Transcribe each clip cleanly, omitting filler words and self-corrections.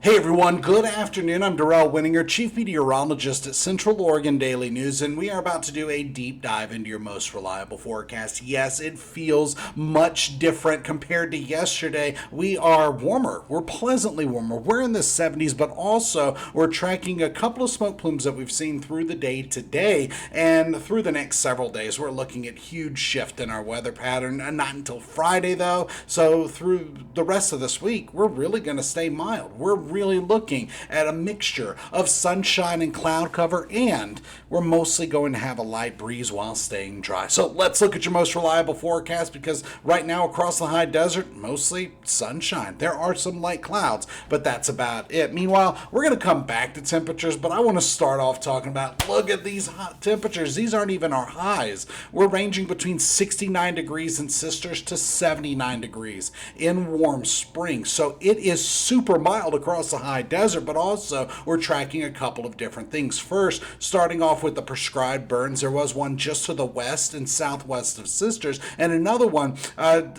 Hey everyone, good afternoon. I'm Darrell Winninger, Chief Meteorologist at Central Oregon Daily News, and we are about to do a deep dive into your most reliable forecast. Yes, it feels much different compared to yesterday. We are warmer. We're pleasantly warmer. We're in the 70s, but also we're tracking a couple of smoke plumes that we've seen through the day today, and through the next several days, we're looking at huge shift in our weather pattern. Not until Friday, though, so through the rest of this week, we're really going to stay mild. We're really looking at a mixture of sunshine and cloud cover, and we're mostly going to have a light breeze while staying dry. So let's look at your most reliable forecast, because right now across the high desert, mostly sunshine. There are some light clouds, but that's about it. Meanwhile, we're going to come back to temperatures, but I want to start off talking about, look at these hot temperatures. These aren't even our highs. We're ranging between 69 degrees in Sisters to 79 degrees in Warm Springs. So it is super mild across the high desert, but also we're tracking a couple of different things. First, starting off with the prescribed burns, there was one just to the west and southwest of Sisters, and another one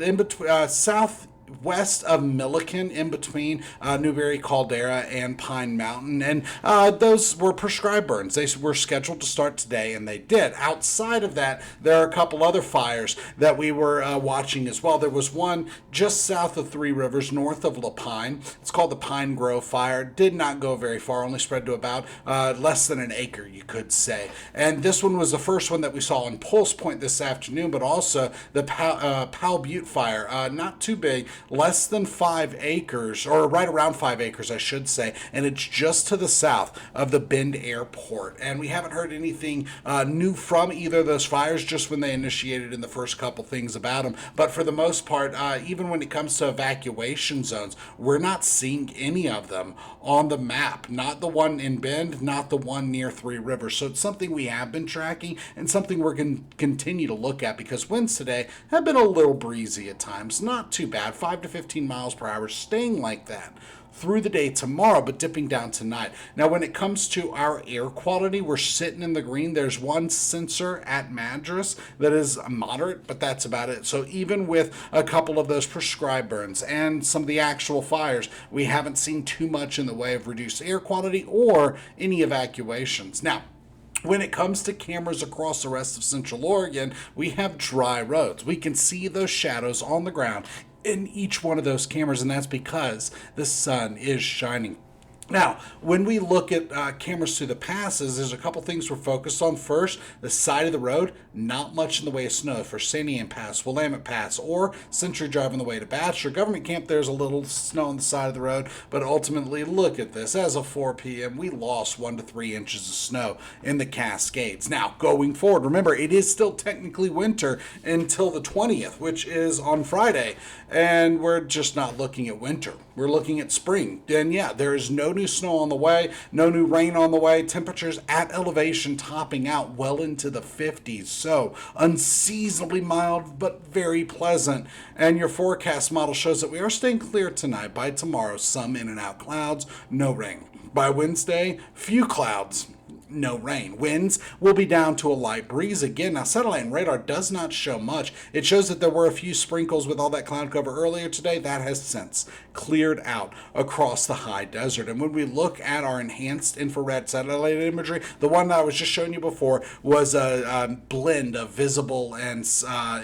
in between southwest of Milliken, in between Newberry Caldera and Pine Mountain, and those were prescribed burns. They were scheduled to start today, and they did. Outside of that, there are a couple other fires that we were watching as well. There was one just south of Three Rivers, north of La Pine. It's called the Pine Grove Fire. Did not go very far, only spread to about less than an acre, you could say. And this one was the first one that we saw on Pulse Point this afternoon, but also the Powell Butte Fire, not too big, less than 5 acres, or right around 5 acres, I should say, and it's just to the south of the Bend Airport. And we haven't heard anything new from either of those fires, just when they initiated in the first couple things about them. But for the most part, even when it comes to evacuation zones, we're not seeing any of them on the map. Not the one in Bend, not the one near Three Rivers. So it's something we have been tracking, and something we're going to continue to look at, because winds today have been a little breezy at times. Not too bad, 5 to 15 miles per hour, staying like that through the day tomorrow, but dipping down tonight. Now, when it comes to our air quality, we're sitting in the green. There's one sensor at Madras that is moderate, but that's about it. So even with a couple of those prescribed burns and some of the actual fires, we haven't seen too much in the way of reduced air quality or any evacuations. Now, when it comes to cameras across the rest of Central Oregon, we have dry roads. We can see those shadows on the ground in each one of those cameras, and that's because the sun is shining. Now, when we look at cameras through the passes, there's a couple things we're focused on. First, the side of the road, not much in the way of snow. For Sandy Ann Pass, Willamette Pass, or Century Drive on the way to Bachelor Government Camp, there's a little snow on the side of the road. But ultimately, look at this. As of 4 p.m., we lost 1 to 3 inches of snow in the Cascades. Now, going forward, remember, it is still technically winter until the 20th, which is on Friday. And we're just not looking at winter. We're looking at spring. And yeah, there is no new snow on the way, no new rain on the way. Temperatures at elevation topping out well into the 50s. So unseasonably mild, but very pleasant. And your forecast model shows that we are staying clear tonight. By tomorrow, some in and out clouds, no rain. By Wednesday, few clouds, no rain. Winds will be down to a light breeze again. Now, satellite and radar does not show much. It shows that there were a few sprinkles with all that cloud cover earlier today. That has since cleared out across the high desert. And when we look at our enhanced infrared satellite imagery, the one that I was just showing you before was a blend of visible and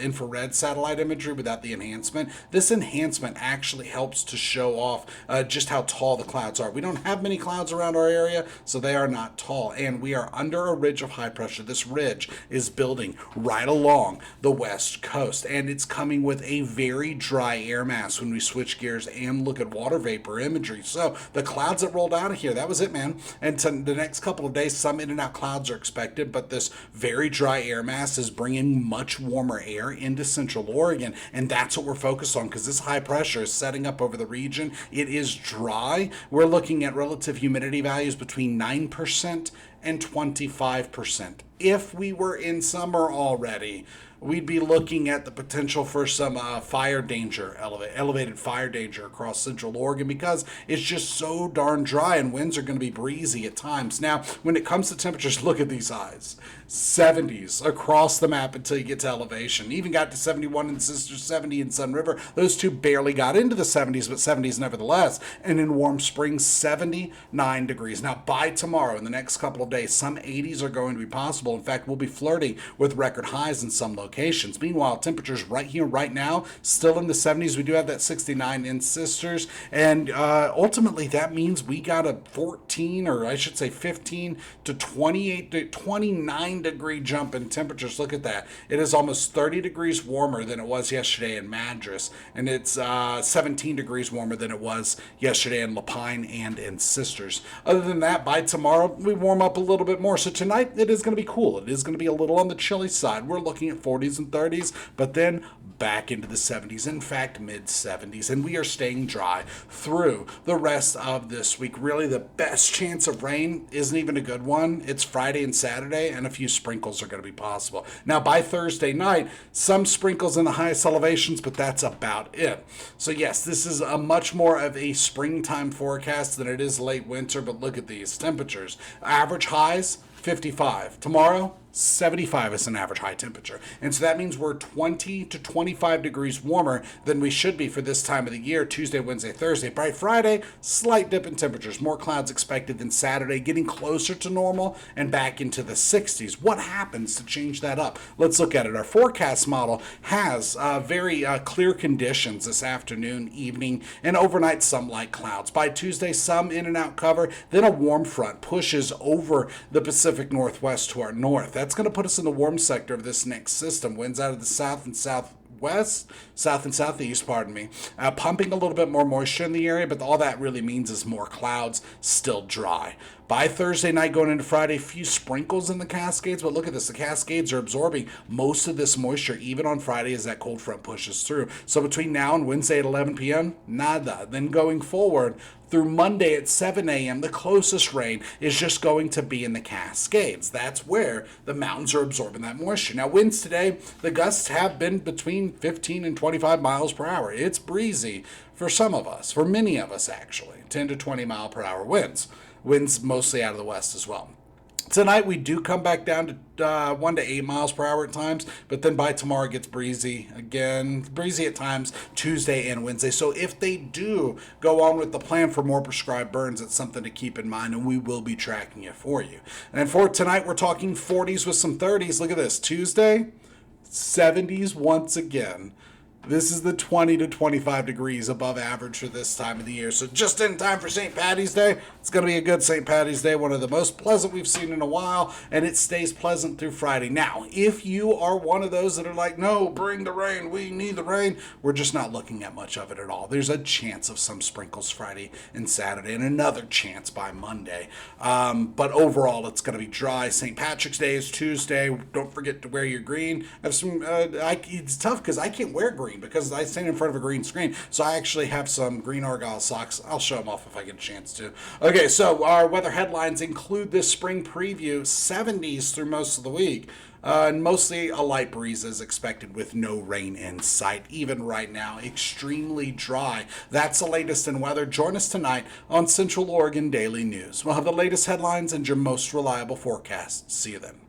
infrared satellite imagery without the enhancement. This enhancement actually helps to show off just how tall the clouds are. We don't have many clouds around our area, so they are not tall. And we are under a ridge of high pressure. This ridge is building right along the west coast, and it's coming with a very dry air mass when we switch gears and look at water vapor imagery. So the clouds that rolled out of here, that was it, man. And to the next couple of days, some in and out clouds are expected, but this very dry air mass is bringing much warmer air into Central Oregon, and that's what we're focused on, because this high pressure is setting up over the region. It is dry. We're looking at relative humidity values between 9% and 25%. if we were in summer already, we'd be looking at the potential for some fire danger, elevated fire danger across Central Oregon because it's just so darn dry and winds are going to be breezy at times. Now, when it comes to temperatures, look at these highs. 70s across the map until you get to elevation. Even got to 71 in Sisters, 70 in Sun River. Those two barely got into the 70s, but 70s nevertheless. And in Warm Springs, 79 degrees. Now, by tomorrow, in the next couple of days, some 80s are going to be possible. In fact, we'll be flirting with record highs in some locations. Meanwhile, temperatures right here, right now, still in the 70s. We do have that 69 in Sisters. And ultimately, that means we got a 14, or I should say 15 to 28 to 29-degree jump in temperatures. Look at that. It is almost 30 degrees warmer than it was yesterday in Madras, and it's 17 degrees warmer than it was yesterday in Lapine and in Sisters. Other than that, by tomorrow, we warm up a little bit more. So tonight, it is going to be cool. It is going to be a little on the chilly side. We're looking at 40s and 30s, but then back into the 70s, in fact, mid-70s, and we are staying dry through the rest of this week. Really, the best chance of rain isn't even a good one. It's Friday and Saturday, and a few sprinkles are going to be possible. Now, by Thursday night, some sprinkles in the highest elevations, but that's about it. So yes, this is a much more of a springtime forecast than it is late winter, but look at these temperatures. Average highs, 55. Tomorrow, 75 is an average high temperature. And so that means we're 20 to 25 degrees warmer than we should be for this time of the year, Tuesday, Wednesday, Thursday. By Friday, slight dip in temperatures. More clouds expected than Saturday, getting closer to normal and back into the 60s. What happens to change that up? Let's look at it. Our forecast model has very clear conditions this afternoon, evening, and overnight some light clouds. By Tuesday, some in and out cover. Then a warm front pushes over the Pacific Northwest to our north. That's going to put us in the warm sector of this next system. Winds out of the south and southwest, south and southeast, pardon me, pumping a little bit more moisture in the area, but all that really means is more clouds, still dry. By Thursday night going into Friday, few sprinkles in the Cascades, but look at this. The Cascades are absorbing most of this moisture, even on Friday as that cold front pushes through. So between now and Wednesday at 11 p.m., nada. Then going forward through Monday at 7 a.m., the closest rain is just going to be in the Cascades. That's where the mountains are absorbing that moisture. Now, winds today, the gusts have been between 15 and 25 miles per hour. It's breezy for some of us, for many of us actually, 10 to 20 mile per hour winds. Winds mostly out of the west as well. Tonight we do come back down to 1 to 8 miles per hour at times, but then by tomorrow it gets breezy again. Breezy at times Tuesday and Wednesday. So if they do go on with the plan for more prescribed burns, it's something to keep in mind, and we will be tracking it for you. And for tonight, we're talking 40s with some 30s. Look at this. Tuesday, 70s once again. This is the 20 to 25 degrees above average for this time of the year. So just in time for St. Paddy's Day. It's going to be a good St. Paddy's Day, one of the most pleasant we've seen in a while, and it stays pleasant through Friday. Now, if you are one of those that are like, no, bring the rain, we need the rain, we're just not looking at much of it at all. There's a chance of some sprinkles Friday and Saturday, and another chance by Monday. But overall, it's going to be dry. St. Patrick's Day is Tuesday. Don't forget to wear your green. Have some. It's tough because I can't wear green because I stand in front of a green screen. So I actually have some green Argyle socks. I'll show them off if I get a chance to. Okay, so our weather headlines include this spring preview, 70s through most of the week. And mostly a light breeze is expected with no rain in sight. Even right now, extremely dry. That's the latest in weather. Join us tonight on Central Oregon Daily News. We'll have the latest headlines and your most reliable forecast. See you then.